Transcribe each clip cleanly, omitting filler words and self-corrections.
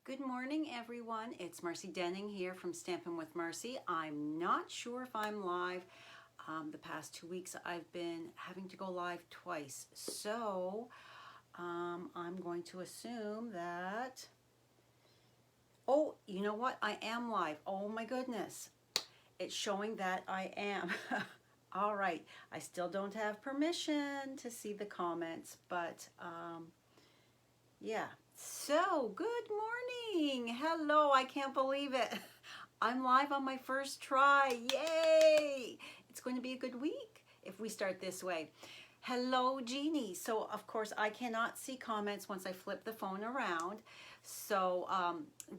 Good morning, everyone. It's Marcy Denning here from Stampin' with Marcy. I'm not sure if I'm live. The past 2 weeks I've been having to go live twice. So I'm going to assume that, oh, you know what? I am live. Oh my goodness. It's showing that I am. All right. I still don't have permission to see the comments, but yeah. So, good morning. Hello, I can't believe it. I'm live on my first try. Yay! It's going to be a good week if we start this way. Hello, Jeannie. So, of course, I cannot see comments once I flip the phone around. So,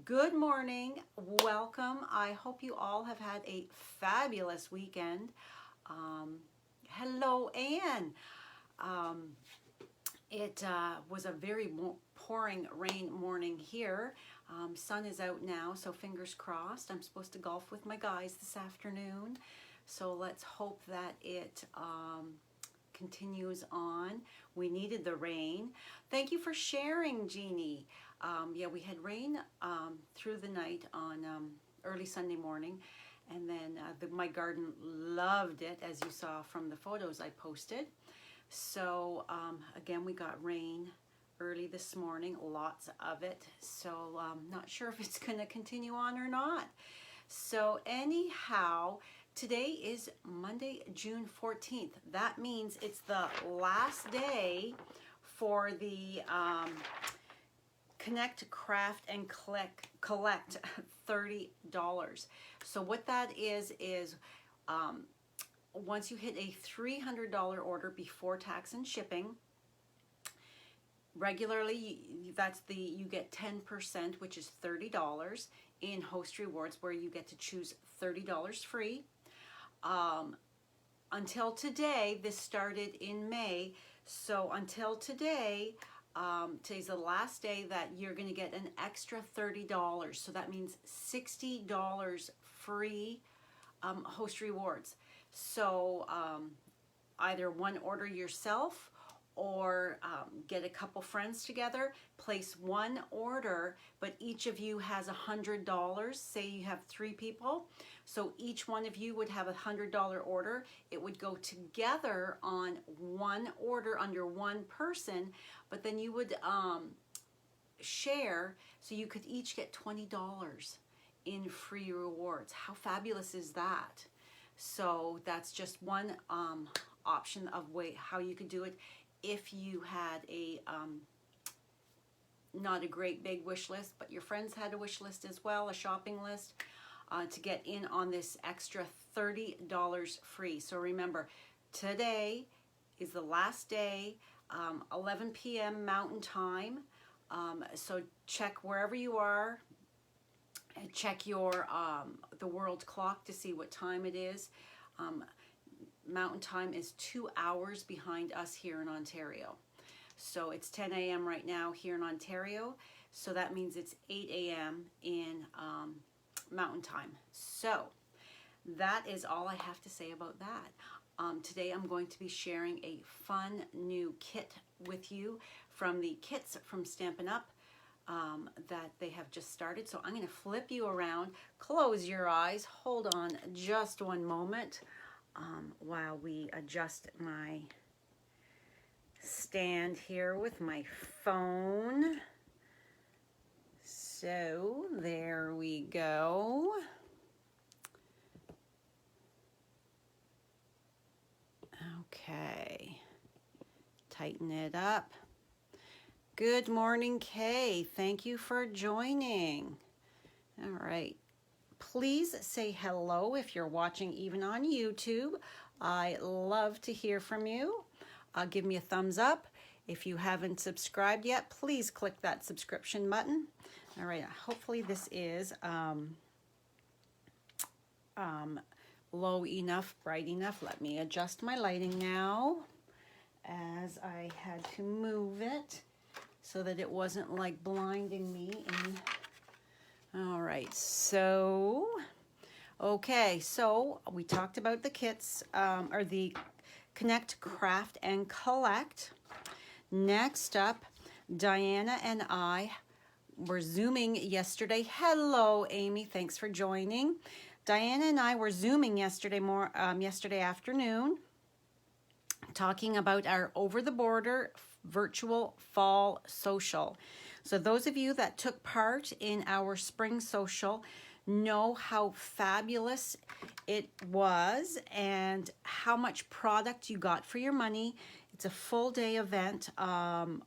good morning. Welcome. I hope you all have had a fabulous weekend. Hello, Anne. It was a very pouring rain morning here. Sun is out now, so fingers crossed. I'm supposed to golf with my guys this afternoon. So let's hope that it continues on. We needed the rain. Thank you for sharing, Jeannie. Yeah, we had rain through the night on early Sunday morning. And then my garden loved it, as you saw from the photos I posted. So again, we got rain early this morning, lots of it. So not sure if it's going to continue on or not. So anyhow, today is Monday, June 14th. That means it's the last day for the Connect, Craft, and Collect $30. So what that is once you hit a $300 order before tax and shipping, regularly you get 10%, which is $30 in host rewards, where you get to choose $30 free. Until today, this started in May, so until today, today's the last day that you're going to get an extra $30. So that means $60 free host rewards. So either one order yourself or get a couple friends together, place one order, but each of you has $100. Say you have 3 people, so each one of you would have a $100 order. It would go together on one order under one person, but then you would share, so you could each get $20 in free rewards. How fabulous is that? So that's just one option of how you could do it if you had a not a great big wish list, but your friends had a wish list as well, a shopping list, to get in on this extra $30 free. So remember, today is the last day, 11 p.m. Mountain Time. So check wherever you are. Check your the world clock to see what time it is. Mountain Time is 2 hours behind us here in Ontario. So it's 10 a.m. right now here in Ontario. So that means it's 8 a.m. in Mountain Time. So that is all I have to say about that. Today I'm going to be sharing a fun new kit with you from the kits from Stampin' Up! That they have just started. So I'm going to flip you around. Close your eyes. Hold on just one moment while we adjust my stand here with my phone. So there we go. Okay. Tighten it up. Good morning, Kay. Thank you for joining. All right. Please say hello if you're watching even on YouTube. I love to hear from you. Give me a thumbs up. If you haven't subscribed yet, please click that subscription button. All right. Hopefully this is low enough, bright enough. Let me adjust my lighting now, as I had to move it so that it wasn't like blinding me. All right, so, okay, so we talked about the kits, or the Connect, Craft, and Collect. Next up, Diana and I were Zooming yesterday. Hello, Amy. Thanks for joining. Diana and I were Zooming yesterday afternoon, talking about our Over the Border virtual fall social. So those of you that took part in our spring social know how fabulous it was and how much product you got for your money. It's a full day event.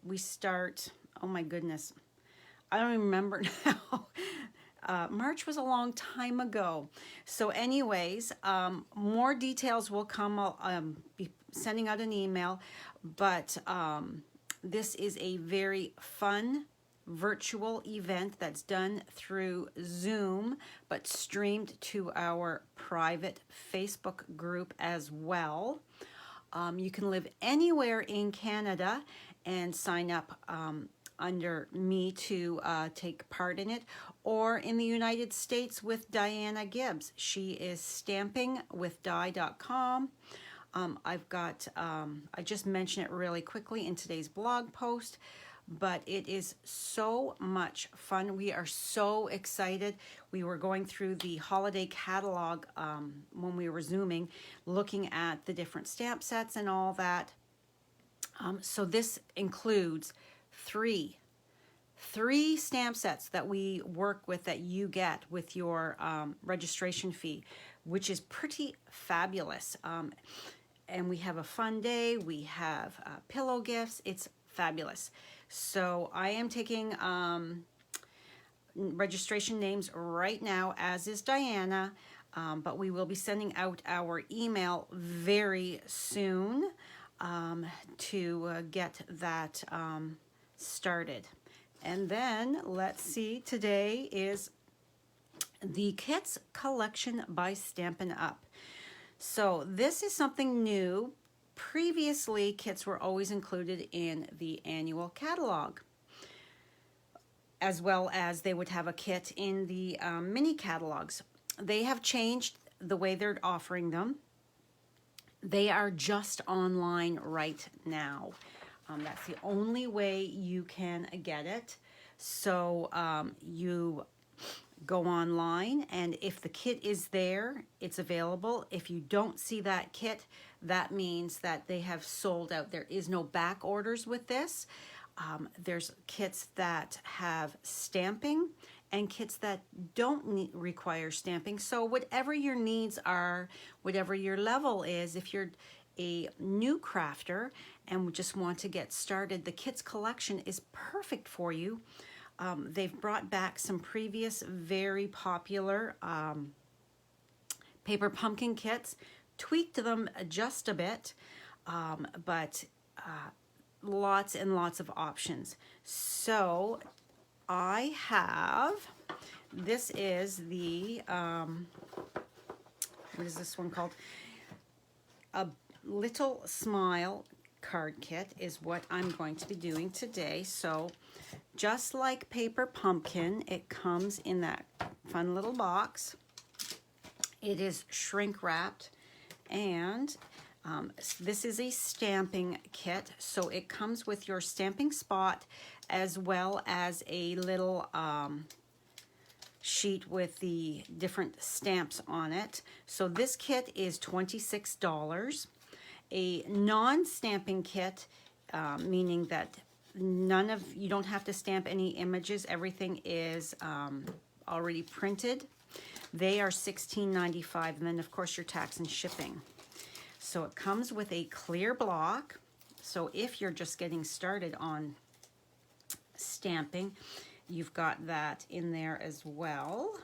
We start, oh my goodness, I don't even remember now. March was a long time ago. So anyways, more details will come. I'll be sending out an email, but this is a very fun virtual event that's done through Zoom, but streamed to our private Facebook group as well. You can live anywhere in Canada and sign up under me to take part in it, or in the United States with Diana Gibbs. She is stampingwithdie.com. I've got, I just mentioned it really quickly in today's blog post, but it is so much fun. We are so excited. We were going through the holiday catalog when we were Zooming, looking at the different stamp sets and all that. So this includes three stamp sets that we work with that you get with your registration fee, which is pretty fabulous. And we have a fun day. We have pillow gifts. It's fabulous. So I am taking registration names right now, as is Diana, but we will be sending out our email very soon to get that started. And then let's see, today is the Kits Collection by Stampin' Up. So this is something new. Previously, kits were always included in the annual catalog, as well as they would have a kit in the mini catalogs. They have changed the way they're offering them. They are just online right now. That's the only way you can get it. So you go online, and if the kit is there, it's available. If you don't see that kit, that means that they have sold out. There is no back orders with this. There's kits that have stamping and kits that don't require stamping. So whatever your needs are, whatever your level is, if you're a new crafter and just want to get started, the Kits collection is perfect for you. They've brought back some previous very popular paper pumpkin kits, tweaked them just a bit, but lots and lots of options. So I have, this is the, what is this one called? A Little Smile card kit is what I'm going to be doing today. So just like paper pumpkin, it comes in that fun little box. It is shrink wrapped, and this is a stamping kit. So it comes with your stamping spot as well as a little sheet with the different stamps on it. So this kit is $26. A non-stamping kit, meaning that you don't have to stamp any images. Everything is already printed. They are $16.95, and then of course your tax and shipping. So it comes with a clear block. So if you're just getting started on stamping, you've got that in there as well.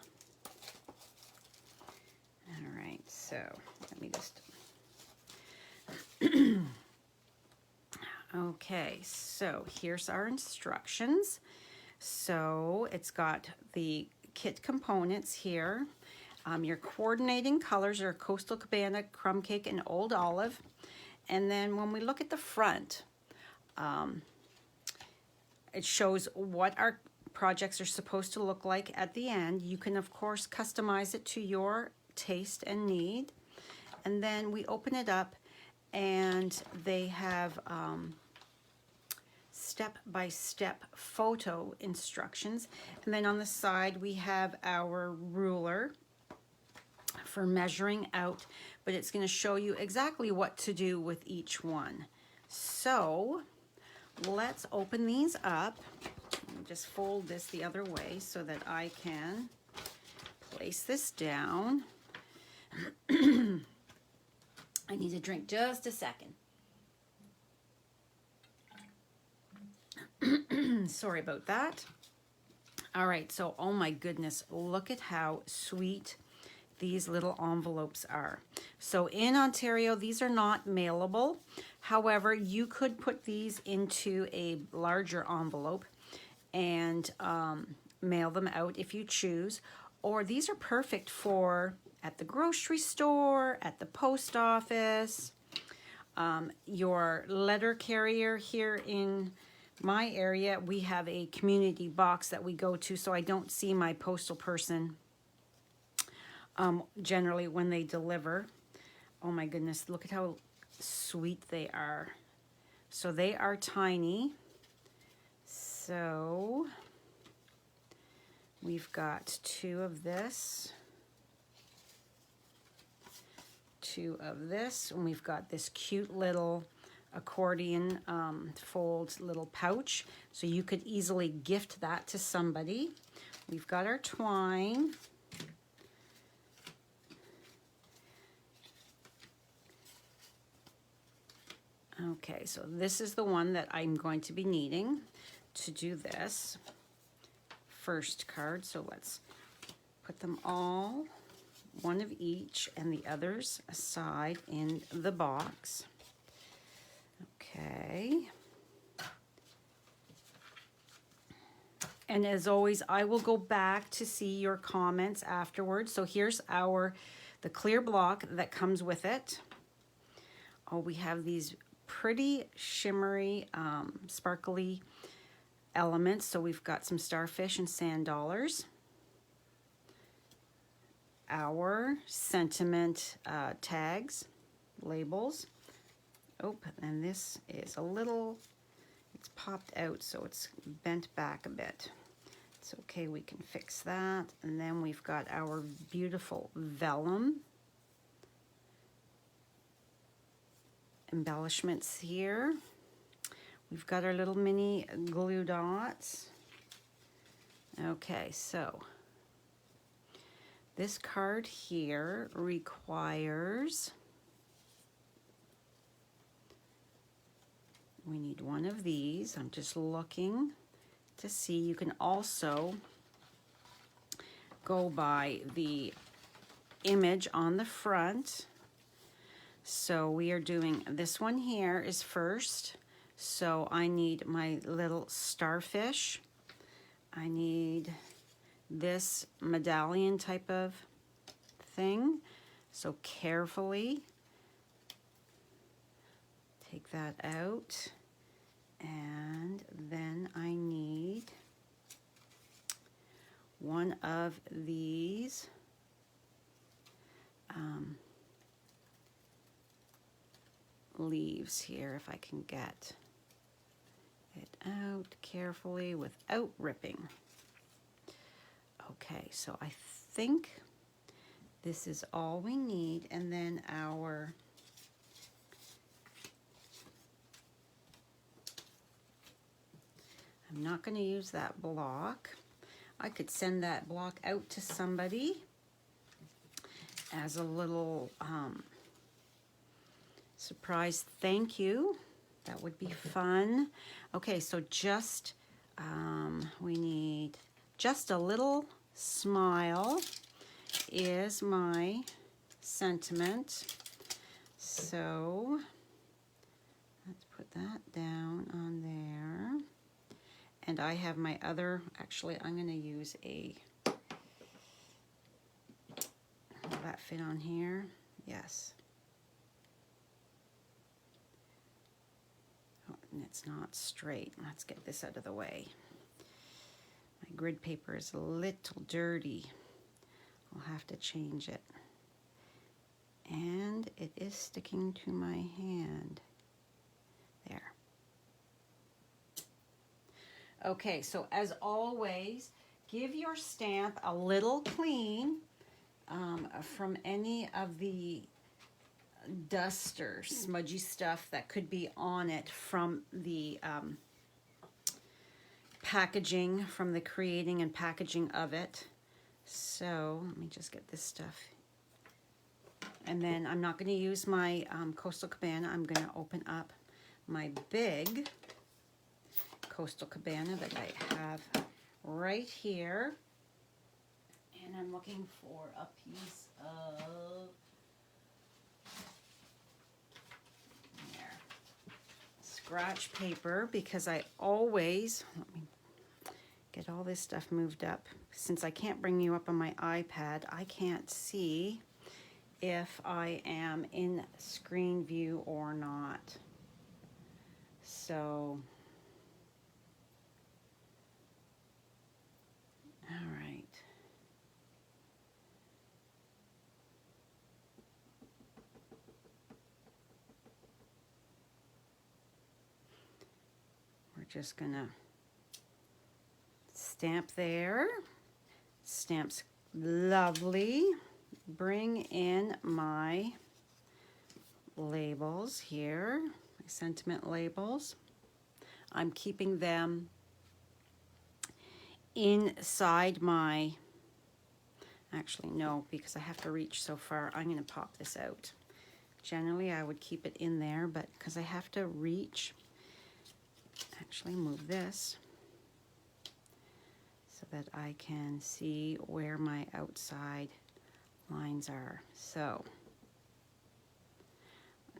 All right, so let me just okay, so here's our instructions. So it's got the kit components here. Your coordinating colors are Coastal Cabana, Crumb Cake, and Old Olive. And then when we look at the front, it shows what our projects are supposed to look like at the end. You can, of course, customize it to your taste and need. And then we open it up, and they have step-by-step photo instructions. And then on the side we have our ruler for measuring out, but it's going to show you exactly what to do with each one. So let's open these up. Just fold this the other way so that I can place this down. I need a drink, just a second. Sorry about that. All right, so oh my goodness, look at how sweet these little envelopes are. So in Ontario, these are not mailable. However, you could put these into a larger envelope and mail them out if you choose. Or these are perfect for at the grocery store, at the post office, your letter carrier. Here in my area, we have a community box that we go to, so I don't see my postal person generally when they deliver. Oh my goodness, look at how sweet they are. So they are tiny. So we've got two of this, and we've got this cute little accordion fold little pouch, so you could easily gift that to somebody. We've got our twine. Okay, so this is the one that I'm going to be needing to do this first card. So let's put them all, one of each, and the others aside in the box. Okay. And as always, I will go back to see your comments afterwards. So here's the clear block that comes with it. Oh, we have these pretty shimmery, sparkly elements. So we've got some starfish and sand dollars. Our sentiment tags, labels. Oh, and this is a little, it's popped out, so it's bent back a bit. It's okay, we can fix that. And then we've got our beautiful vellum embellishments here. We've got our little mini glue dots. Okay, so this card here requires, we need one of these. I'm just looking to see. You can also go by the image on the front. So we are doing, this one here is first. So I need my little starfish. I need this medallion type of thing. So carefully take that out. And then I need one of these leaves here, if I can get it out carefully without ripping. Okay, so I think this is all we need. And then I'm not going to use that block. I could send that block out to somebody as a little surprise thank you. That would be fun. Okay, so just we need just a little smile is my sentiment. So let's put that down on there. And I have my other, actually I'm going to use will that fit on here? Yes. Oh, and it's not straight. Let's get this out of the way. My grid paper is a little dirty. I'll have to change it. And it is sticking to my hand. There. Okay, so as always, give your stamp a little clean from any of the dust or smudgy stuff that could be on it from the packaging, from the creating and packaging of it. So let me just get this stuff. And then I'm not going to use my Coastal Cabana. I'm going to open up my big Coastal Cabana that I have right here. And I'm looking for a piece of scratch paper, because I always, let me get all this stuff moved up. Since I can't bring you up on my iPad, I can't see if I am in screen view or not. So, all right. We're just gonna stamp there. Stamp's lovely. Bring in my labels here, my sentiment labels. I'm keeping them inside my, actually no, because I have to reach so far, I'm going to pop this out. Generally I would keep it in there, but because I have to reach, actually move this so that I can see where my outside lines are. So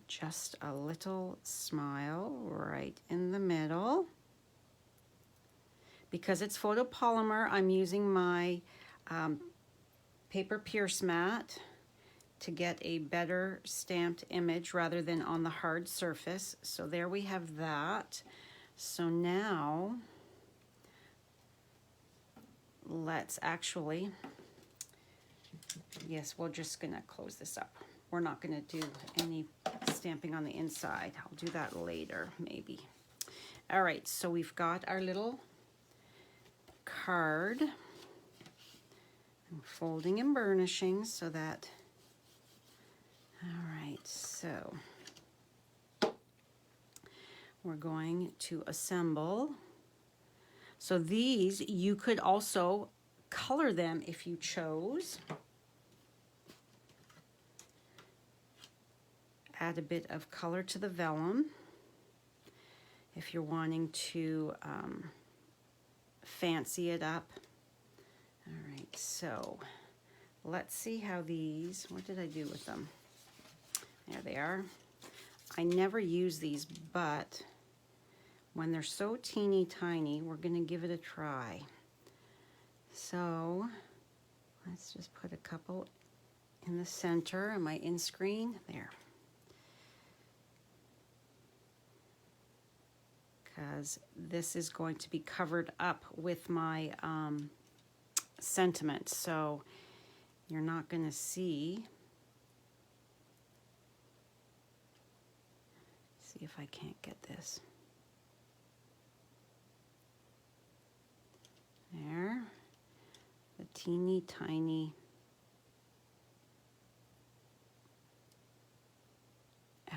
just a little smile right in the middle. Because it's photopolymer, I'm using my paper pierce mat to get a better stamped image rather than on the hard surface. So there we have that. So now let's actually, yes, we're just gonna close this up. We're not gonna do any stamping on the inside. I'll do that later, maybe. All right, so we've got our little card. I'm folding and burnishing so that, all right, so we're going to assemble. So these, you could also color them if you chose. Add a bit of color to the vellum if you're wanting to fancy it up. All right, so let's see how these, what did I do with them? There they are. I never use these, but when they're so teeny tiny, we're gonna give it a try. So let's just put a couple in the center. Am I in screen? There. Because this is going to be covered up with my sentiment, so you're not going to see. See if I can't get this. There, the teeny tiny.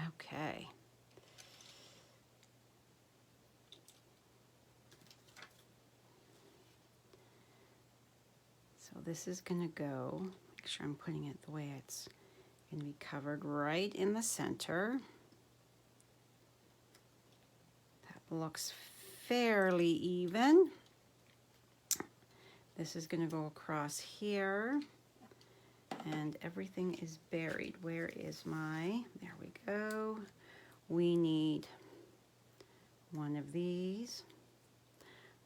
Okay. So this is going to go, make sure I'm putting it the way it's going to be covered right in the center. That looks fairly even. This is going to go across here, and everything is buried. Where is my, there we go. We need one of these,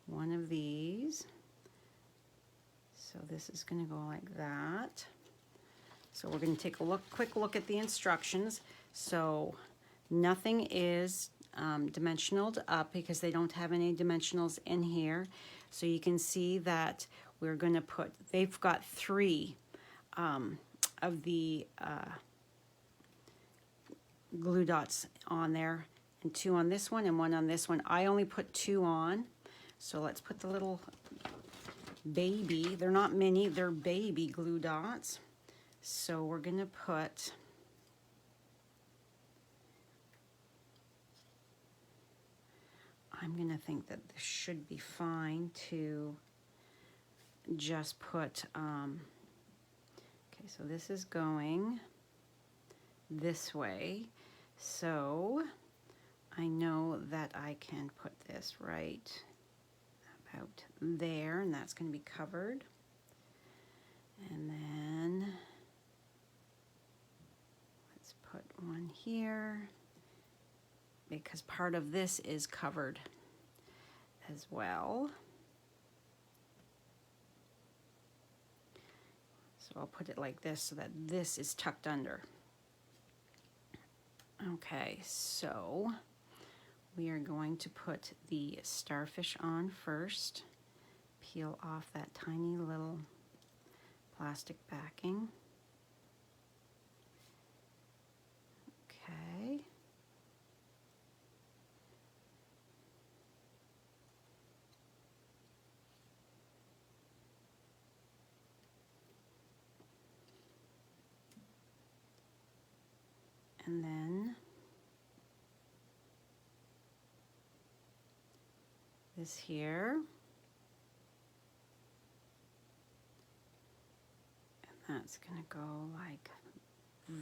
one of these. So this is going to go like that. So we're going to take a quick look at the instructions. So nothing is dimensionaled up because they don't have any dimensionals in here. So you can see that we're going to put, they've got 3 of the glue dots on there, and 2 on this one and 1 on this one. I only put 2 on So let's put the little baby, they're not mini, they're baby glue dots. So we're gonna put I'm gonna think that this should be fine to just put, okay, so this is going this way. So I know that I can put this right about there, and that's going to be covered. And then let's put one here, because part of this is covered as well. So I'll put it like this so that this is tucked under. Okay, so we are going to put the starfish on first. Peel off that tiny little plastic backing. Okay. And then this here. And that's going to go like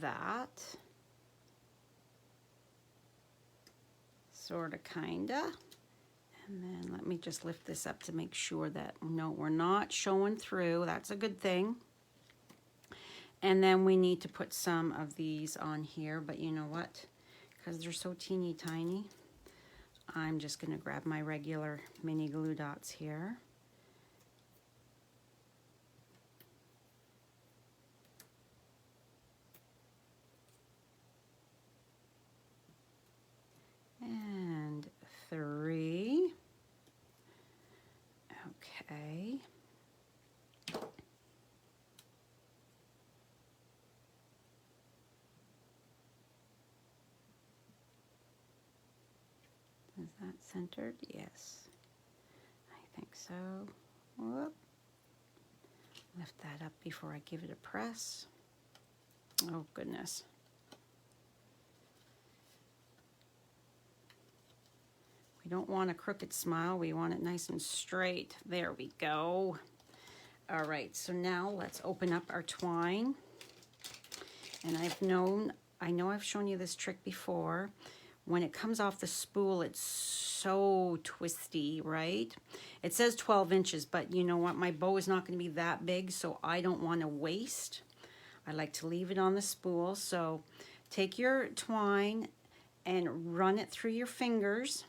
that. Sort of, kind of. And then let me just lift this up to make sure that, no, we're not showing through. That's a good thing. And then we need to put some of these on here, but you know what? Because they're so teeny tiny, I'm just going to grab my regular mini glue dots here. And 3. Okay. Is that centered? Yes. I think so. Whoop. Lift that up before I give it a press. Oh, goodness. We don't want a crooked smile. We want it nice and straight. There we go. All right, so now let's open up our twine. And I know I've shown you this trick before. When it comes off the spool, it's so twisty, right? It says 12 inches, but you know what? My bow is not going to be that big, so I don't want to waste. I like to leave it on the spool. So take your twine and run it through your fingers,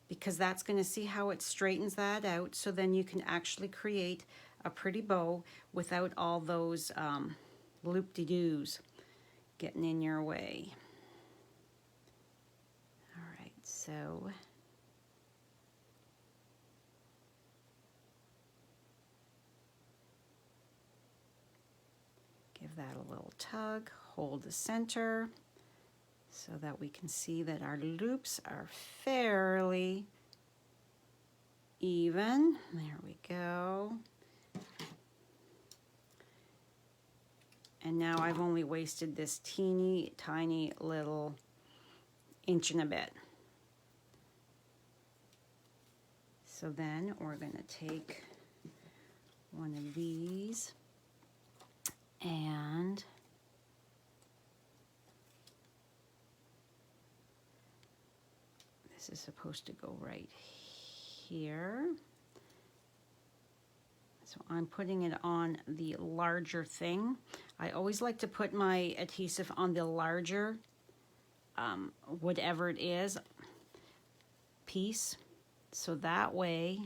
because that's going to see how it straightens that out. So then you can actually create a pretty bow without all those loop-de-doos getting in your way. So give that a little tug, hold the center so that we can see that our loops are fairly even. There we go. And now I've only wasted this teeny tiny little inch and a bit. So then we're going to take one of these, and this is supposed to go right here. So I'm putting it on the larger thing. I always like to put my adhesive on the larger, whatever it is, piece. So that way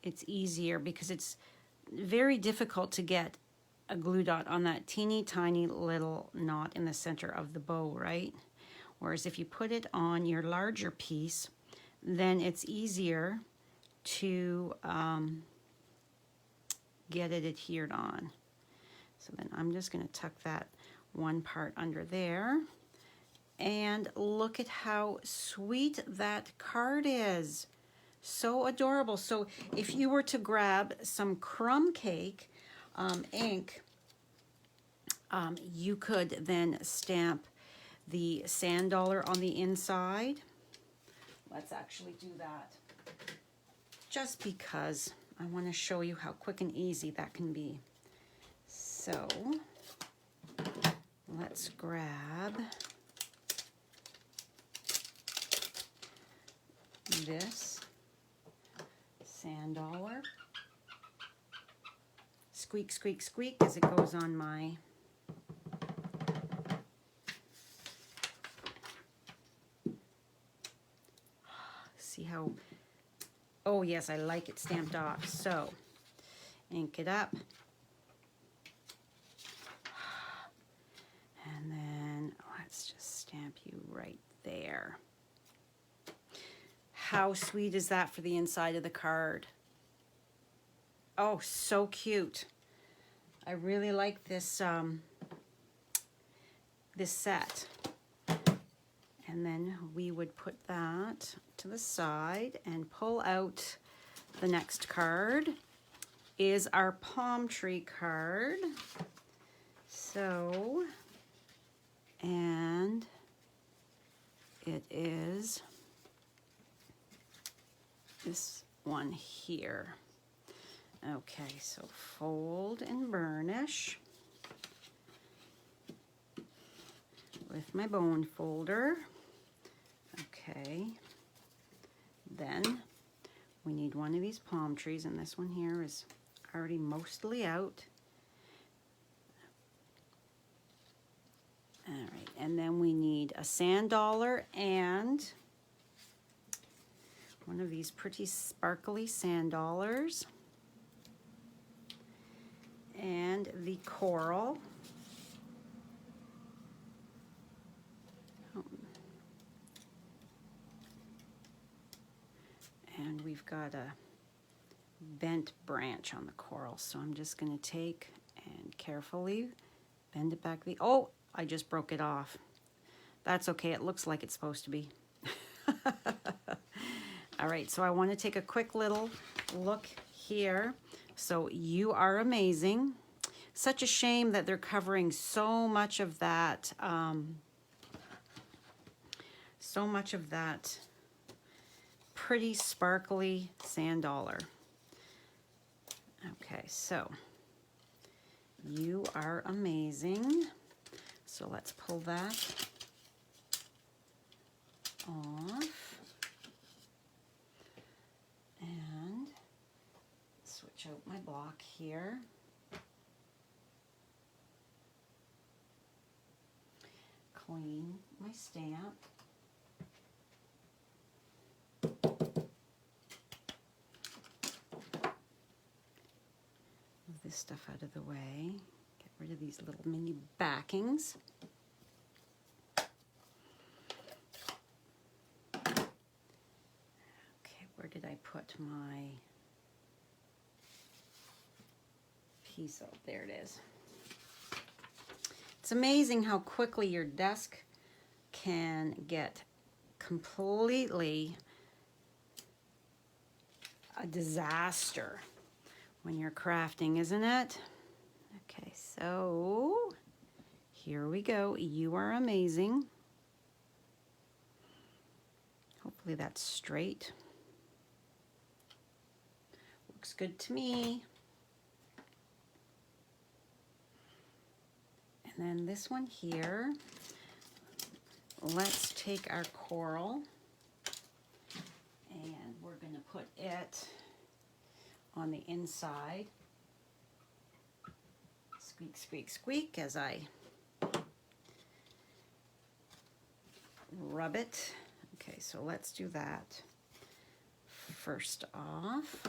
it's easier, because it's very difficult to get a glue dot on that teeny tiny little knot in the center of the bow, right? Whereas if you put it on your larger piece, then it's easier to get it adhered on. So then I'm just going to tuck that one part under there. And look at how sweet that card is. So adorable. So if you were to grab some crumb cake ink, you could then stamp the sand dollar on the inside. Let's actually do that just because I want to show you how quick and easy that can be. So let's grab this sand dollar. Squeak, squeak, squeak as it goes on my see how, oh yes, I like it stamped off. So ink it up. And then let's just stamp you right there. How sweet is that for the inside of the card? Oh, so cute. I really like this this set. And then we would put that to the side and pull out the next card is our palm tree card. So, and it is this one here. Okay, so fold and burnish with my bone folder. Okay, then we need one of these palm trees, and this one here is already mostly out. All right, and then we need a sand dollar and one of these pretty sparkly sand dollars and the coral. And we've got a bent branch on the coral, so I'm just going to take and carefully bend it back. Oh, I just broke it off. That's okay, it looks like it's supposed to be. All right, so I want to take a quick little look here. So You Are Amazing. Such a shame that they're covering so much of that pretty sparkly sand dollar. Okay, so You Are Amazing. So let's pull that off and switch out my block here. Clean my stamp. Move this stuff out of the way. Get rid of these little mini backings. Okay, where did I put my piece? Oh, there it is. It's amazing how quickly your desk can get completely a disaster when you're crafting, isn't it? Okay, so here we go. You Are Amazing. Hopefully that's straight. Looks good to me. And then this one here, let's take our coral and we're going to put it on the inside. Squeak, squeak, squeak as I rub it. Okay, so let's do that first off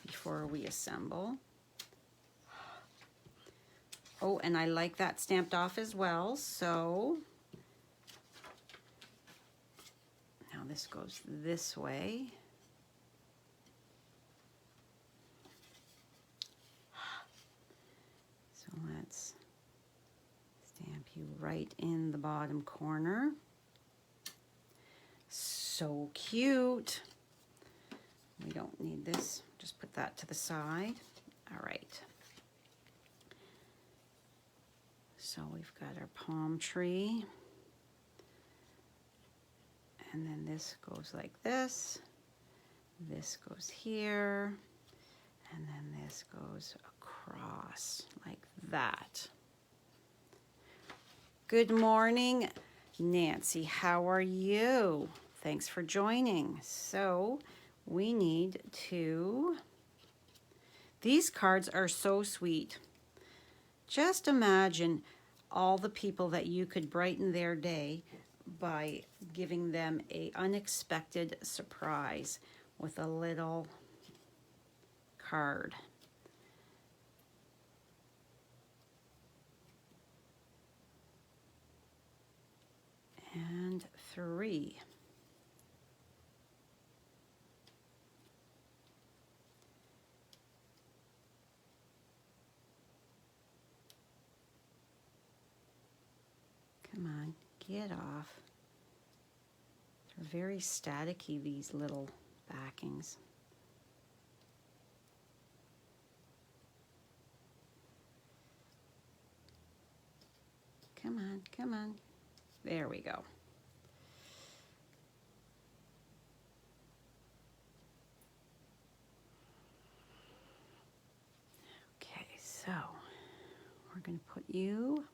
before we assemble. Oh, and I like that stamped off as well, so now this goes this way. So let's stamp you right in the bottom corner. So cute. We don't need this. Just put that to the side. All right. So we've got our palm tree. And then this goes like this. This goes here. And then this goes across like that. Good morning, Nancy. How are you? Thanks for joining. So we need to, these cards are so sweet. Just imagine all the people that you could brighten their day by giving them an unexpected surprise with a little card. And 3. Come on, get off. They're very staticky, these little backings. Come on, come on. There we go. Okay, so we're going to put you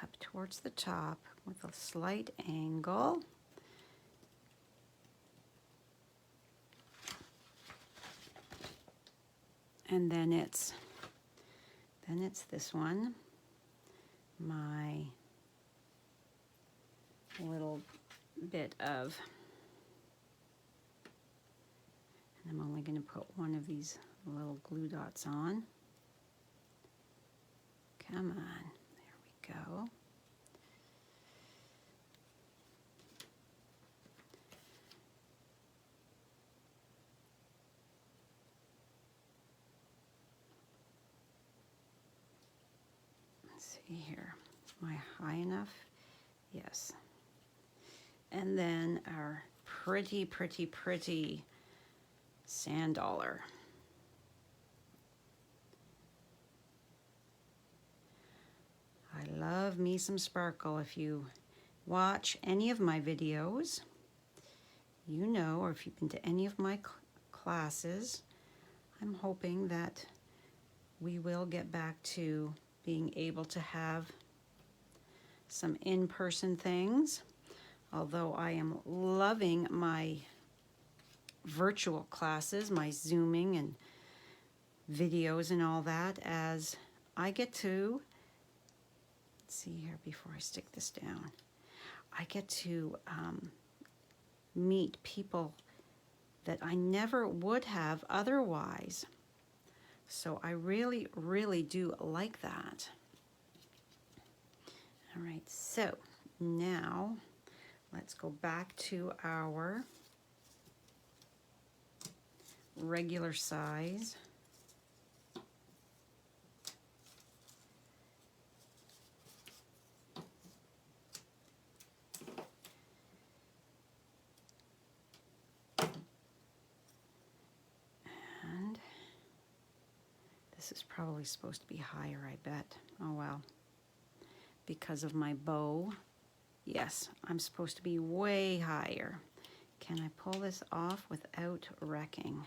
up towards the top with a slight angle. And then it's this one, my little bit of, and I'm only going to put one of these little glue dots on. Come on, there we go. Let's see here, am I high enough? Yes. And then our pretty, pretty, pretty sand dollar. I love me some sparkle. If you watch any of my videos, you know, or if you've been to any of my classes, I'm hoping that we will get back to being able to have some in-person things. Although I am loving my virtual classes, my Zooming and videos and all that, as I get to, let's see here before I stick this down, I get to meet people that I never would have otherwise. So I really, really do like that. All right, so now let's go back to our regular size. And this is probably supposed to be higher, I bet. Oh well. Because of my bow. Yes, I'm supposed to be way higher. Can I pull this off without wrecking?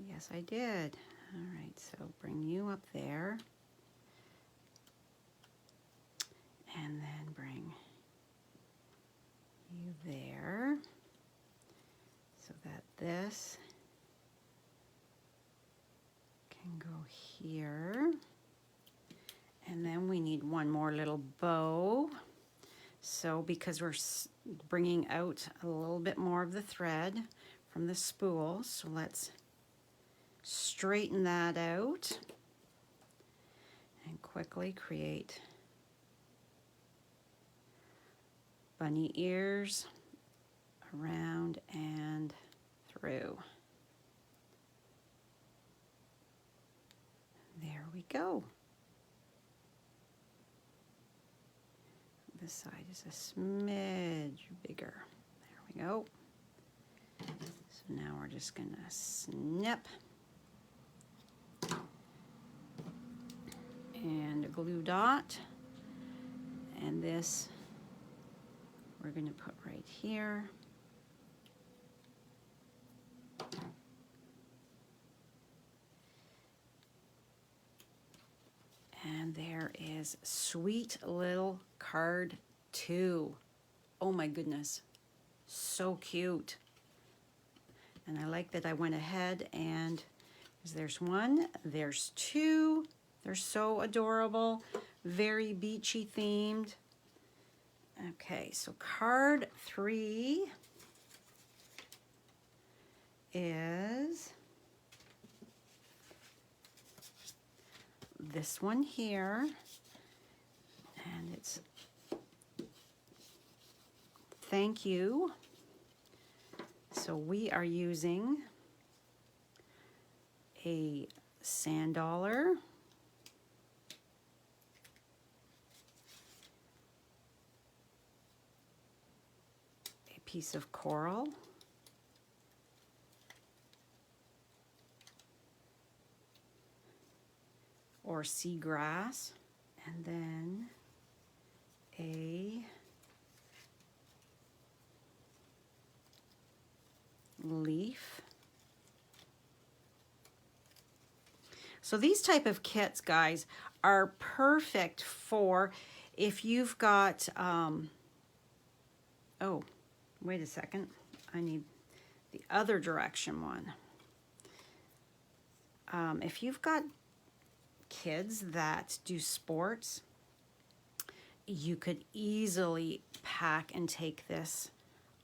Yes, I did. All right, so bring you up there. And then bring you there. So that this can go here. And then we need one more little bow. So because we're bringing out a little bit more of the thread from the spool, so let's straighten that out and quickly create bunny ears around and through. we go. This side is a smidge bigger. There we go. So now we're just gonna snip and a glue dot, and this we're gonna put right here. And there is sweet little card 2. Oh my goodness, so cute. And I like that I went ahead and there's 1, there's 2. They're so adorable, very beachy themed. Okay, so card 3 is this one here, and it's thank you. So we are using a sand dollar, a piece of coral, or seagrass, and then a leaf. So these type of kits, guys, are perfect for if you've got, oh, wait a second. I need the other direction one. If you've got kids that do sports, you could easily pack and take this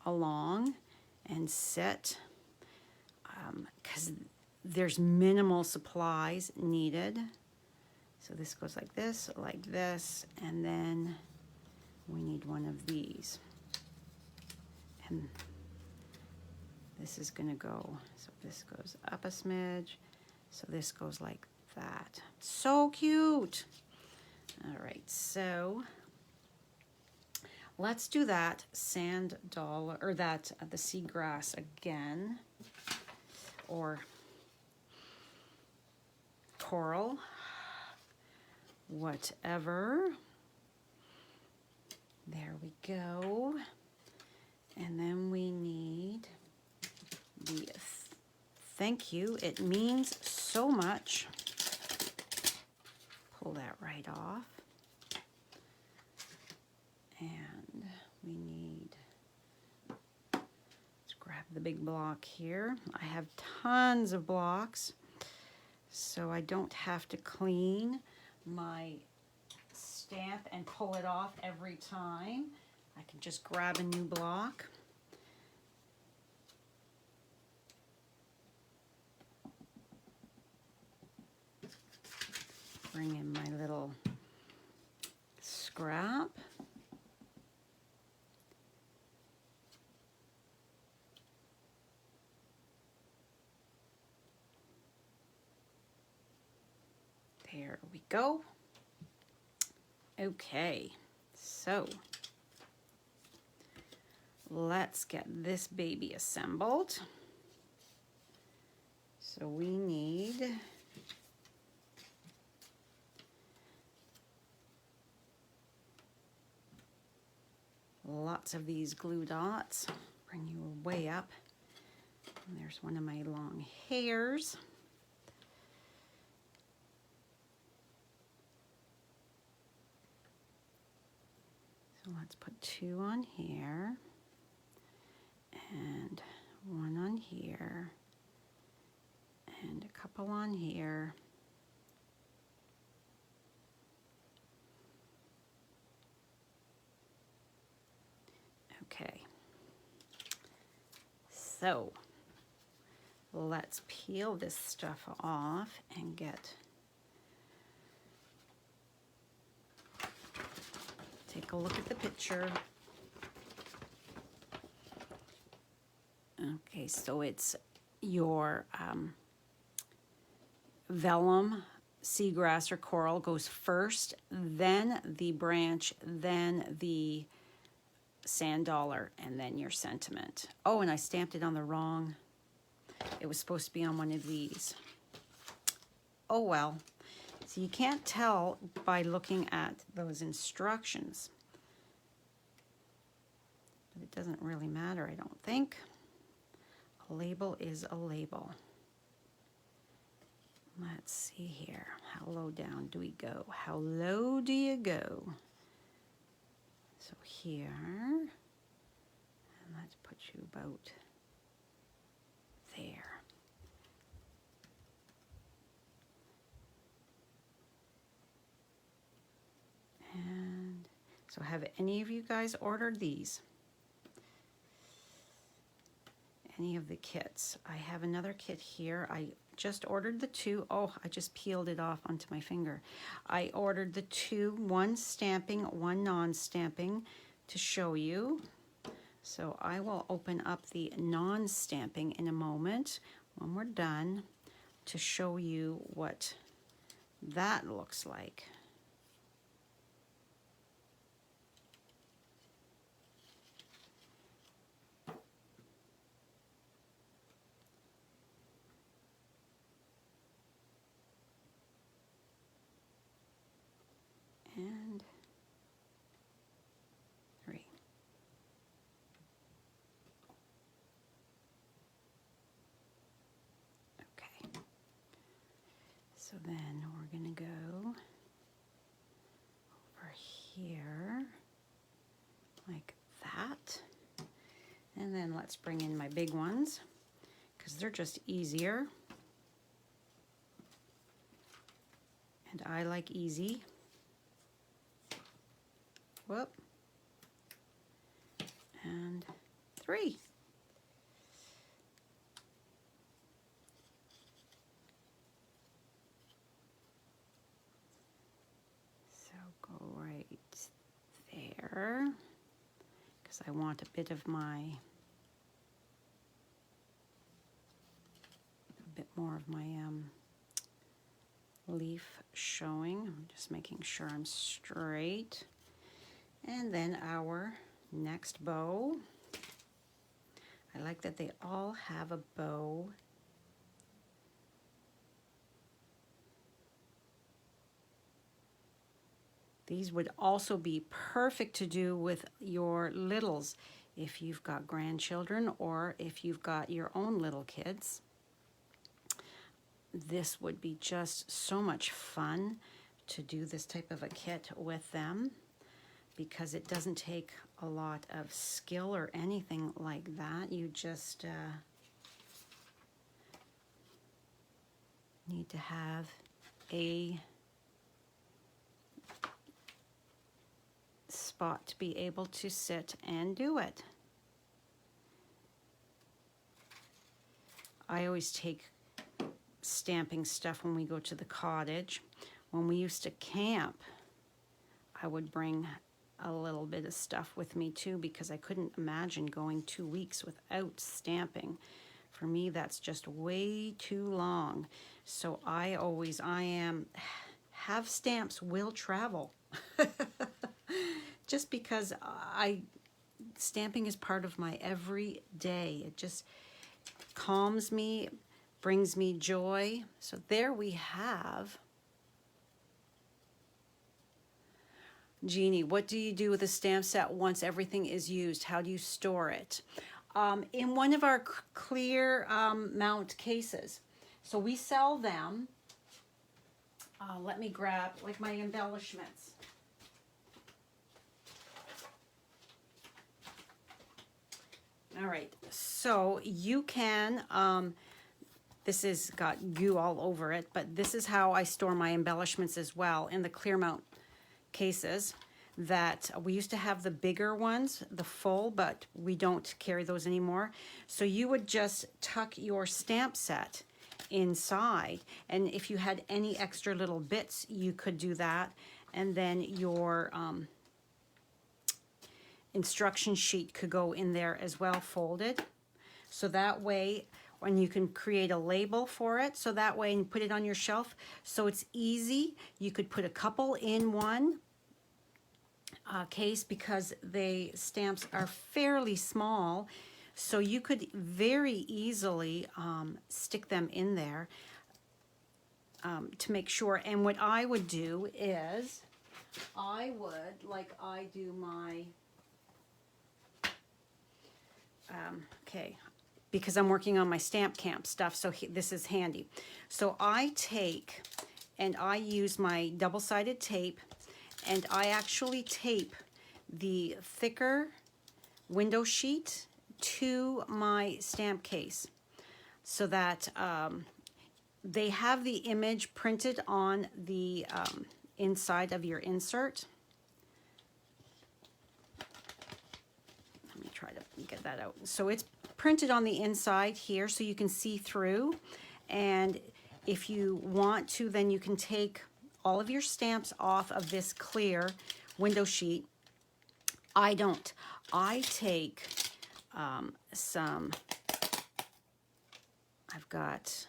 along and sit, because there's minimal supplies needed. So this goes like this, and then we need one of these. And this is gonna go, so this goes up a smidge, so this goes like that. So cute. All right, so let's do that sand dollar, or that the seagrass again, or coral, whatever. There we go. And then we need the thank you. It means so much. Pull that right off. And we need, let's grab the big block here. I have tons of blocks, so I don't have to clean my stamp and pull it off every time. I can just grab a new block. Bring in my little scrap. There we go. Okay, so let's get this baby assembled. So we need lots of these glue dots. Bring you way up. And there's one of my long hairs. So let's put 2 on here, and 1 on here, and a couple on here. Okay, so let's peel this stuff off and take a look at the picture. Okay, so it's your vellum seagrass or coral goes first, then the branch, then the sand dollar, and then your sentiment. Oh, and I stamped it on the wrong. It was supposed to be on one of these. Oh well. So you can't tell by looking at those instructions. But it doesn't really matter, I don't think. A label is a label. Let's see here. How low down do we go? How low do you go? So here, and let's put you about there. And so have any of you guys ordered these? Any of the kits? I have another kit here. I just ordered the two. Oh, I just peeled it off onto my finger. I ordered the two, one stamping, one non-stamping, to show you. So I will open up the non-stamping in a moment when we're done to show you what that looks like. And 3. Okay. So then we're going to go over here like that. And then let's bring in my big ones because they're just easier. And I like easy. Whoop. And 3. So go right there, because I want a bit more of my leaf showing. I'm just making sure I'm straight. And then our next bow. I like that they all have a bow. These would also be perfect to do with your littles if you've got grandchildren or if you've got your own little kids. This would be just so much fun to do this type of a kit with them, because it doesn't take a lot of skill or anything like that. You just need to have a spot to be able to sit and do it. I always take stamping stuff when we go to the cottage. When we used to camp, I would bring a little bit of stuff with me too, because I couldn't imagine going 2 weeks without stamping. For me, that's just way too long. So have stamps will travel. Just because stamping is part of my everyday. It just calms me, brings me joy. So there we have Jeannie. What do you do with a stamp set once everything is used? How do you store it? In one of our clear mount cases. So we sell them. Let me grab like my embellishments. All right, so you can, this has got goo all over it, but this is how I store my embellishments as well in the clear mount cases. That we used to have the bigger ones, the full, but we don't carry those anymore. So you would just tuck your stamp set inside, and if you had any extra little bits, you could do that. And then your instruction sheet could go in there as well, folded. So that way, and you can create a label for it, so that way, and put it on your shelf, so it's easy. You could put a couple in one case because the stamps are fairly small, so you could very easily stick them in there to make sure. And what I would do is I would, like I do my, okay, because I'm working on my stamp camp stuff, so this is handy. So I take and I use my double-sided tape, and I actually tape the thicker window sheet to my stamp case so that they have the image printed on the inside of your insert. Let me try to get that out. So it's printed on the inside here so you can see through, and if you want to, then you can take all of your stamps off of this clear window sheet. I don't. I take some, I've got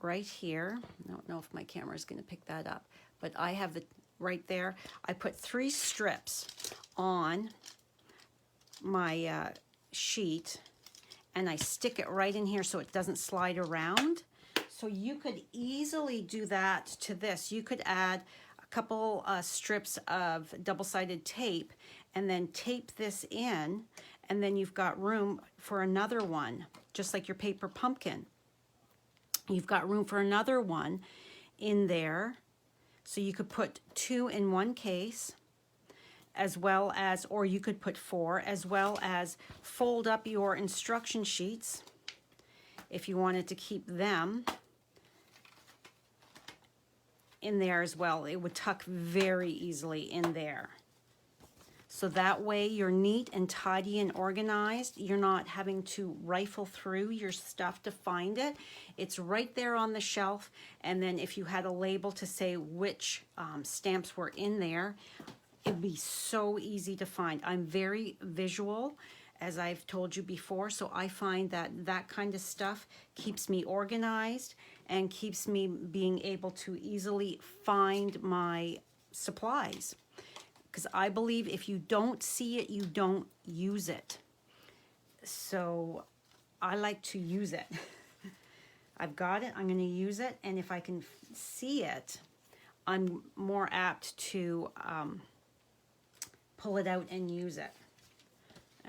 right here, I don't know if my camera is going to pick that up, but I have the right there. I put 3 strips on my sheet, and I stick it right in here so it doesn't slide around. So you could easily do that to this. You could add a couple strips of double-sided tape and then tape this in, and then you've got room for another one, just like your paper pumpkin. You've got room for another one in there. So you could put 2 in one case, as well as, or you could put 4, as well as fold up your instruction sheets if you wanted to keep them in there as well. It would tuck very easily in there. So that way you're neat and tidy and organized. You're not having to rifle through your stuff to find it. It's right there on the shelf. And then if you had a label to say which stamps were in there, it'd be so easy to find. I'm very visual, as I've told you before, so I find that that kind of stuff keeps me organized and keeps me being able to easily find my supplies. Because I believe if you don't see it, you don't use it. So I like to use it. I've got it, I'm going to use it, and if I can see it, I'm more apt to pull it out and use it.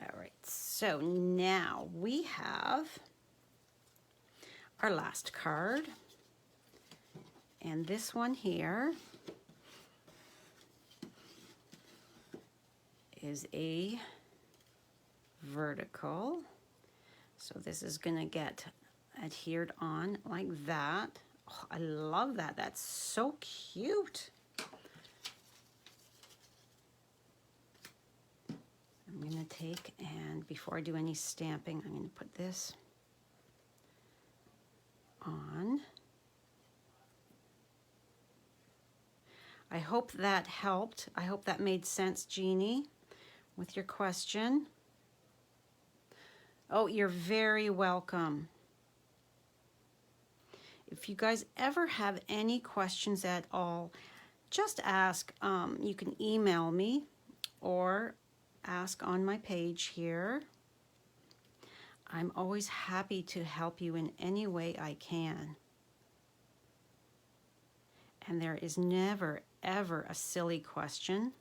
All right, so now we have our last card, and this one here is a vertical. So this is going to get adhered on like that. Oh, I love that. That's so cute. I'm going to take, and before I do any stamping, I'm going to put this on. I hope that helped. I hope that made sense, Jeannie, with your question. Oh, you're very welcome. If you guys ever have any questions at all, just ask. You can email me or ask on my page here. I'm always happy to help you in any way I can. And there is never, ever a silly question.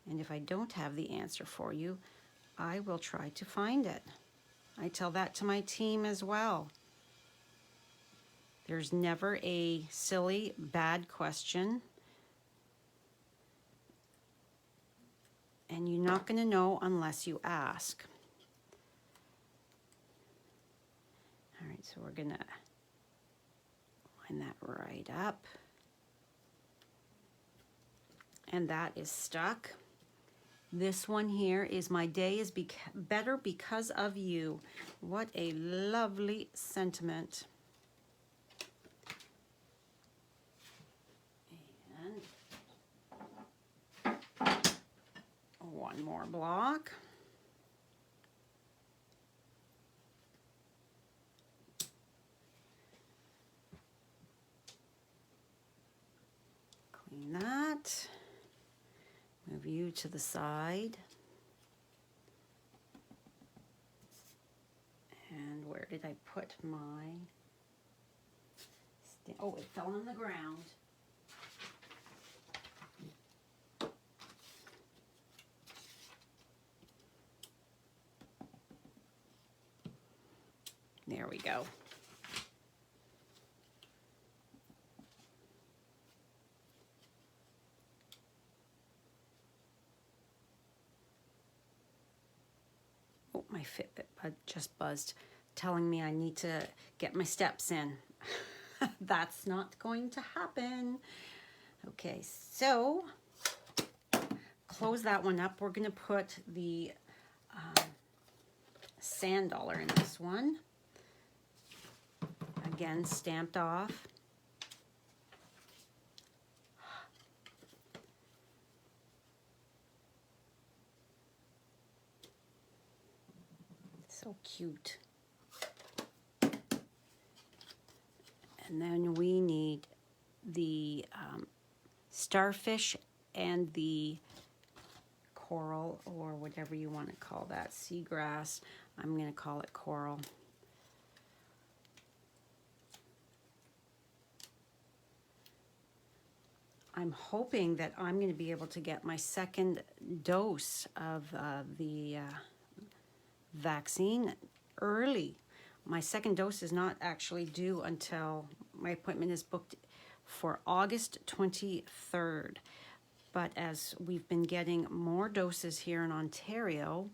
And if I don't have the answer for you, I will try to find it. I tell that to my team as well. There's never a silly, bad question. And you're not going to know unless you ask. All right, so we're going to line that right up. And that is stuck. This one here is My Day is Better Because of You. What a lovely sentiment. And one more block. that. Move you to the side. And where did I put my... Oh, it fell on the ground. There we go. Oh, my Fitbit just buzzed, telling me I need to get my steps in. That's not going to happen. Okay, so close that one up. We're going to put the sand dollar in this one. Again, stamped off. So cute. And then we need the starfish and the coral, or whatever you want to call that, seagrass. I'm going to call it coral. I'm hoping that I'm going to be able to get my second dose of the vaccine early. My second dose is not actually due until my appointment is booked for August 23rd. But as we've been getting more doses here in Ontario,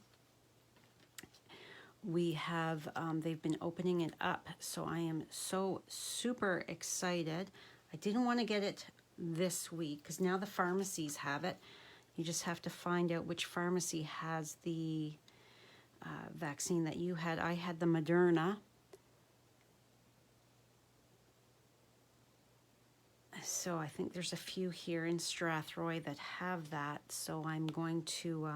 we have, they've been opening it up. So I am so super excited. I didn't want to get it this week because now the pharmacies have it. You just have to find out which pharmacy has the vaccine that you had. I had the Moderna. So I think there's a few here in Strathroy that have that. So I'm going to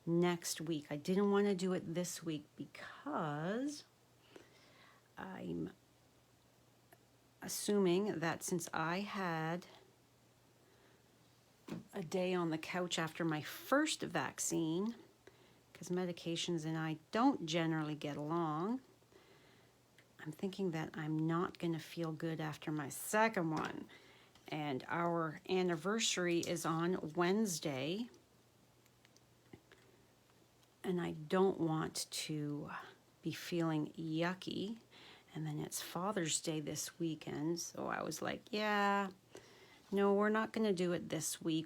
next week. I didn't want to do it this week because I'm assuming that since I had a day on the couch after my first vaccine, because medications and I don't generally get along, I'm thinking that I'm not going to feel good after my second one. And our anniversary is on Wednesday. And I don't want to be feeling yucky. And then it's Father's Day this weekend. So I was like, yeah, no, we're not going to do it this week.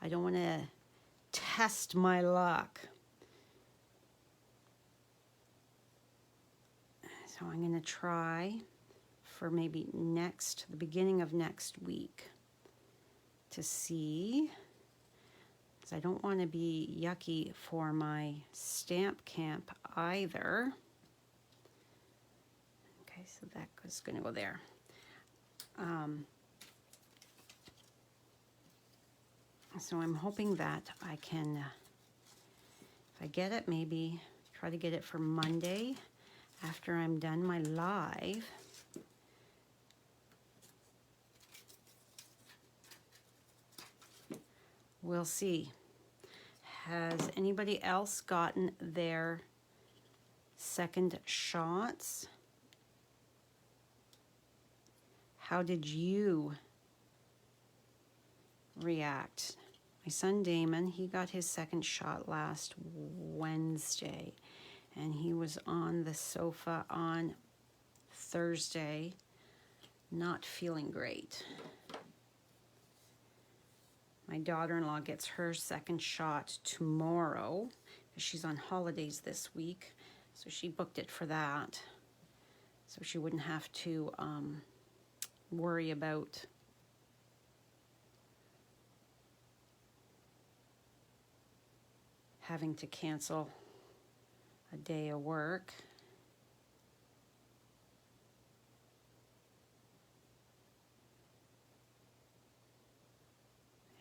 I don't want to test my luck. So I'm going to try for maybe the beginning of next week to see. Because I don't want to be yucky for my stamp camp either. Okay, so that is going to go there. So I'm hoping that I can, if I get it, maybe try to get it for Monday after I'm done my live. We'll see. Has anybody else gotten their second shots? How did you react? My son Damon, he got his second shot last Wednesday, and he was on the sofa on Thursday, not feeling great. My daughter-in-law gets her second shot tomorrow, because she's on holidays this week, so she booked it for that, so she wouldn't have to worry about having to cancel a day of work.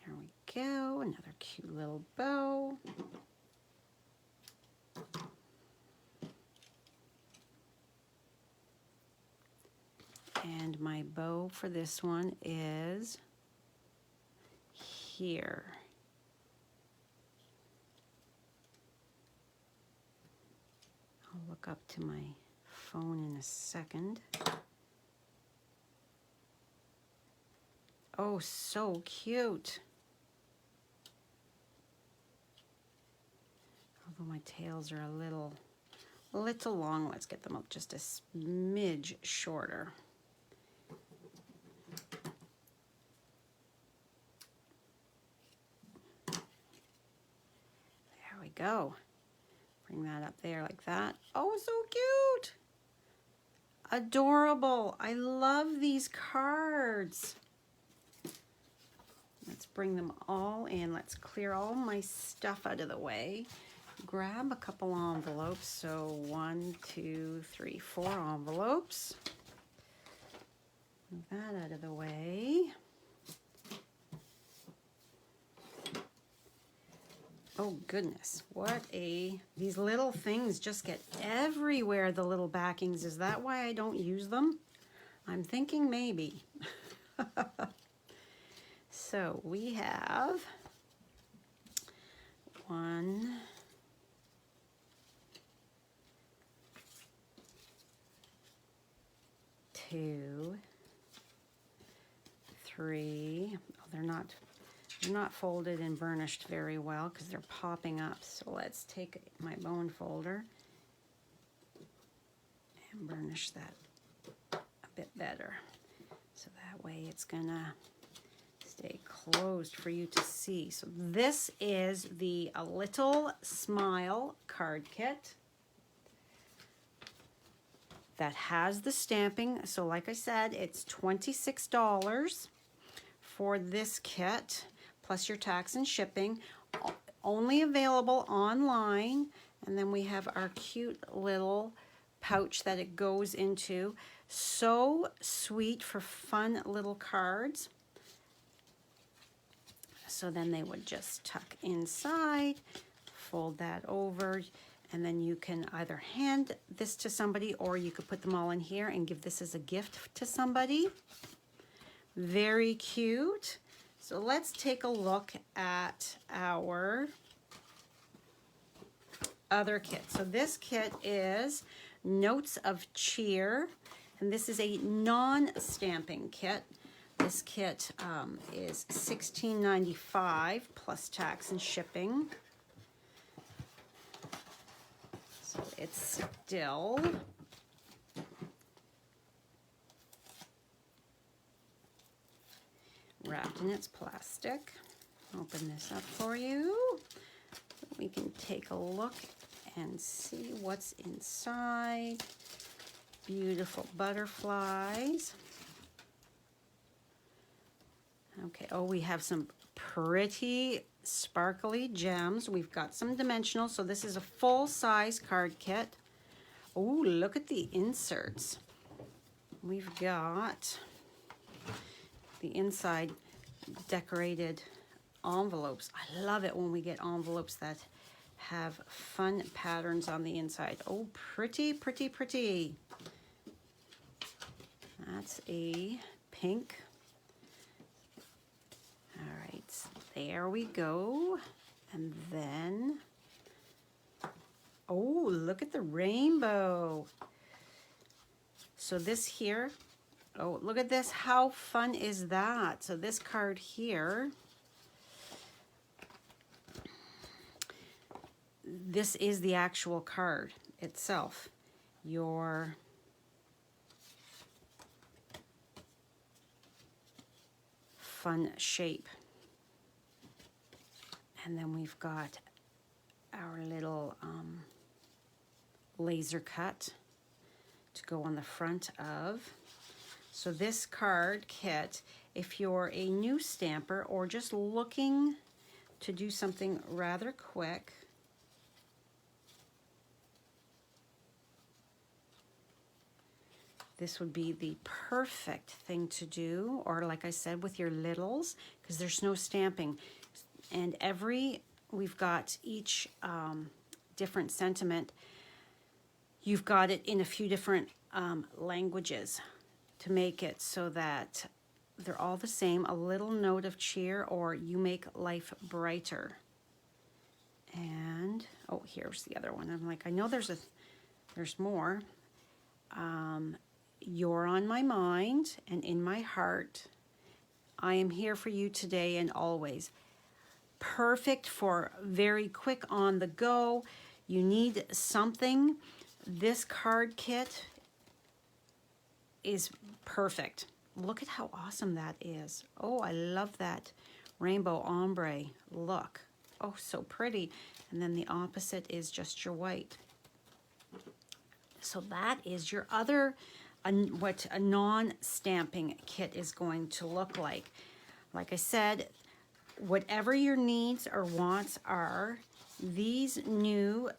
There we go, another cute little bow. And my bow for this one is here. I'll look up to my phone in a second. Oh, so cute. Although my tails are a little long, let's get them up just a smidge shorter. There we go. Bring that up there like that. Oh, so cute. Adorable. I love these cards. Let's bring them all in. Let's clear all my stuff out of the way. Grab a couple envelopes. So 1, 2, 3, 4 envelopes. Move that out of the way. Oh goodness, these little things just get everywhere, the little backings. Is that why I don't use them? I'm thinking maybe. So we have 1, 2, 3. Oh, they're not folded and burnished very well because they're popping up. So let's take my bone folder and burnish that a bit better. So that way it's gonna stay closed for you to see. So this is the A Little Smile card kit that has the stamping. So like I said, it's $26 for this kit, plus your tax and shipping. Only available online. And then we have our cute little pouch that it goes into. So sweet for fun little cards. So then they would just tuck inside, fold that over, and then you can either hand this to somebody or you could put them all in here and give this as a gift to somebody. Very cute. So let's take a look at our other kit. So this kit is Notes of Cheer, and this is a non-stamping kit. This kit is $16.95 plus tax and shipping. So it's still wrapped in its plastic. Open this up for you. We can take a look and see what's inside. Beautiful butterflies. Okay, oh, we have some pretty sparkly gems. We've got some dimensional, so this is a full-size card kit. Oh, look at the inserts. We've got the inside decorated envelopes. I love it when we get envelopes that have fun patterns on the inside. Oh, pretty, pretty, pretty. That's a pink. All right, so there we go. And then, oh, look at the rainbow. So this here, oh, look at this. How fun is that? So this card here, this is the actual card itself. Your fun shape. And then we've got our little laser cut to go on the front of. So this card kit, if you're a new stamper or just looking to do something rather quick, this would be the perfect thing to do, or like I said, with your littles, because there's no stamping. And we've got each different sentiment. You've got it in a few different languages to make it so that they're all the same. A little note of cheer, or you make life brighter. And, oh, here's the other one. I'm like, I know there's more. You're on my mind and in my heart. I am here for you today and always. Perfect for very quick on the go. You need something. This card kit is perfect. Look at how awesome that is. Oh, I love that rainbow ombre look. Oh, so pretty. And then the opposite is just your white. So that is your other, what a non-stamping kit is going to look like. Like I said, whatever your needs or wants are, these new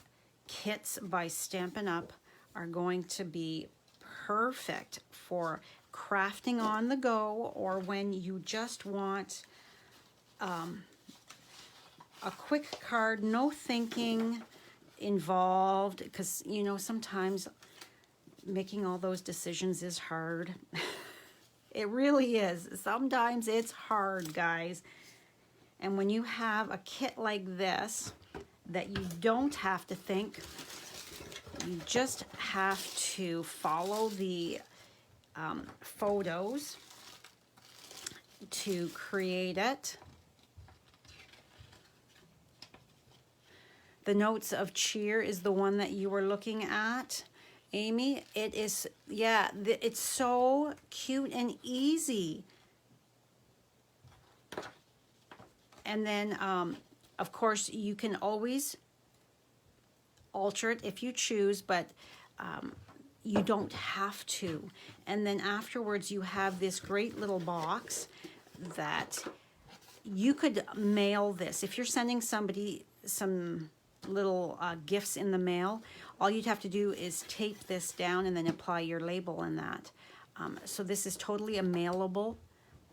kits by Stampin' Up! Are going to be perfect for crafting on the go, or when you just want a quick card, no thinking involved, because you know sometimes making all those decisions is hard. It really is. Sometimes it's hard, guys. And when you have a kit like this that you don't have to think, you just have to follow the photos to create it. The notes of cheer is the one that you were looking at, Amy. It is, yeah, it's so cute and easy. And then, of course, you can always alter it if you choose, but you don't have to. And then afterwards, you have this great little box that you could mail this. If you're sending somebody some little gifts in the mail, all you'd have to do is tape this down and then apply your label in that. So this is totally a mailable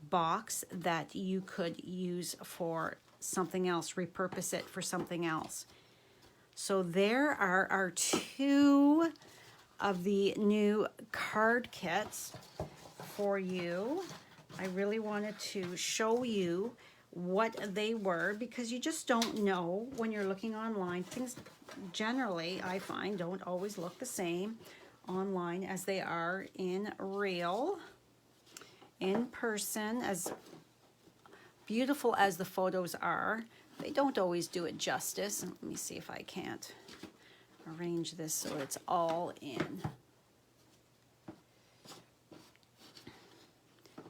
box that you could use for something else, repurpose it for something else. So there are our two of the new card kits for you. I really wanted to show you what they were, because you just don't know when you're looking online. Things generally, I find, don't always look the same online as they are in real. In person, as beautiful as the photos are, they don't always do it justice. Let me see if I can't arrange this so it's all in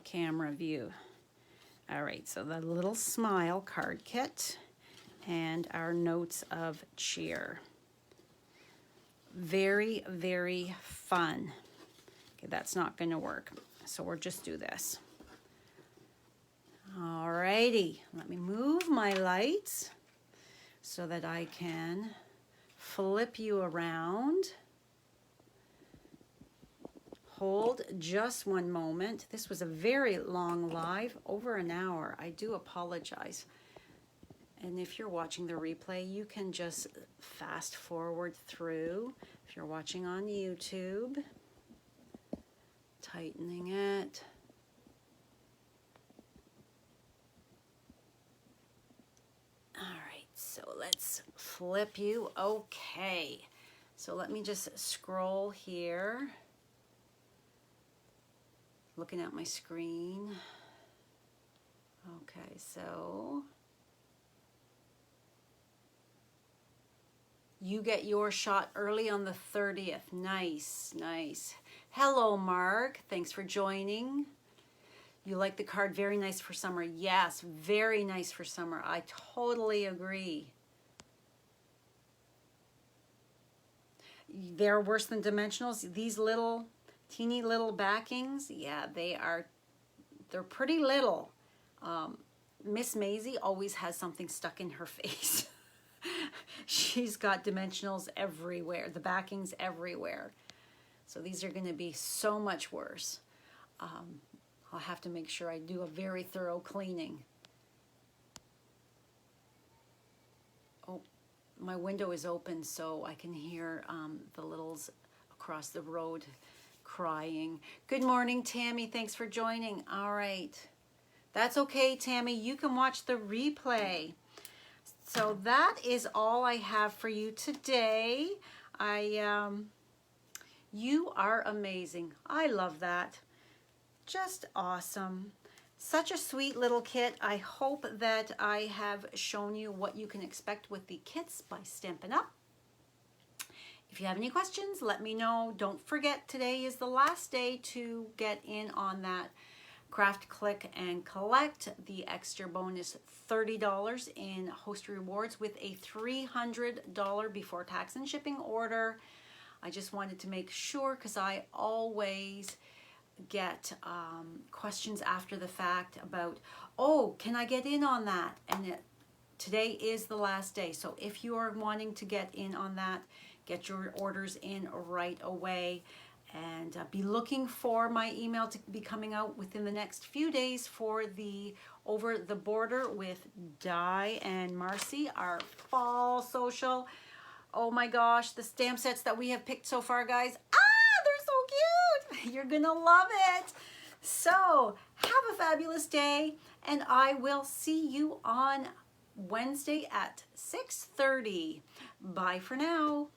camera view. All right, so the little smile card kit and our notes of cheer. Very, very fun. Okay, that's not going to work, so we'll just do this. All righty, let me move my lights so that I can flip you around. Hold just one moment. This was a very long live, over an hour. I do apologize. And if you're watching the replay, you can just fast forward through. If you're watching on YouTube, tightening it. All right, so let's flip you. Okay, so let me just scroll here. Looking at my screen. Okay, so you get your shot early on the 30th. Nice, nice. Hello, Mark. Thanks for joining. You like the card? Very nice for summer. Yes, very nice for summer. I totally agree. They're worse than dimensionals. These little teeny little backings, yeah, they're pretty little. Miss Maisie always has something stuck in her face. She's got dimensionals everywhere, the backings everywhere. So these are going to be so much worse. I'll have to make sure I do a very thorough cleaning. Oh, my window is open so I can hear the littles across the road crying. Good morning, Tammy. Thanks for joining. All right. That's okay, Tammy. You can watch the replay. So that is all I have for you today. You are amazing. I love that. Just awesome. Such a sweet little kit. I hope that I have shown you what you can expect with the kits by Stampin' Up. If you have any questions, let me know. Don't forget, today is the last day to get in on that Craft, Click, and Collect, the extra bonus $30 in host rewards with a $300 before tax and shipping order. I just wanted to make sure, because I always get questions after the fact about, oh, can I get in on that? And today is the last day. So if you are wanting to get in on that, get your orders in right away. And be looking for my email to be coming out within the next few days for the Over the Border with Di and Marcy, our fall social. Oh my gosh, the stamp sets that we have picked so far, guys. They're so cute. You're gonna love it. So have a fabulous day, and I will see you on Wednesday at 6:30. Bye for now.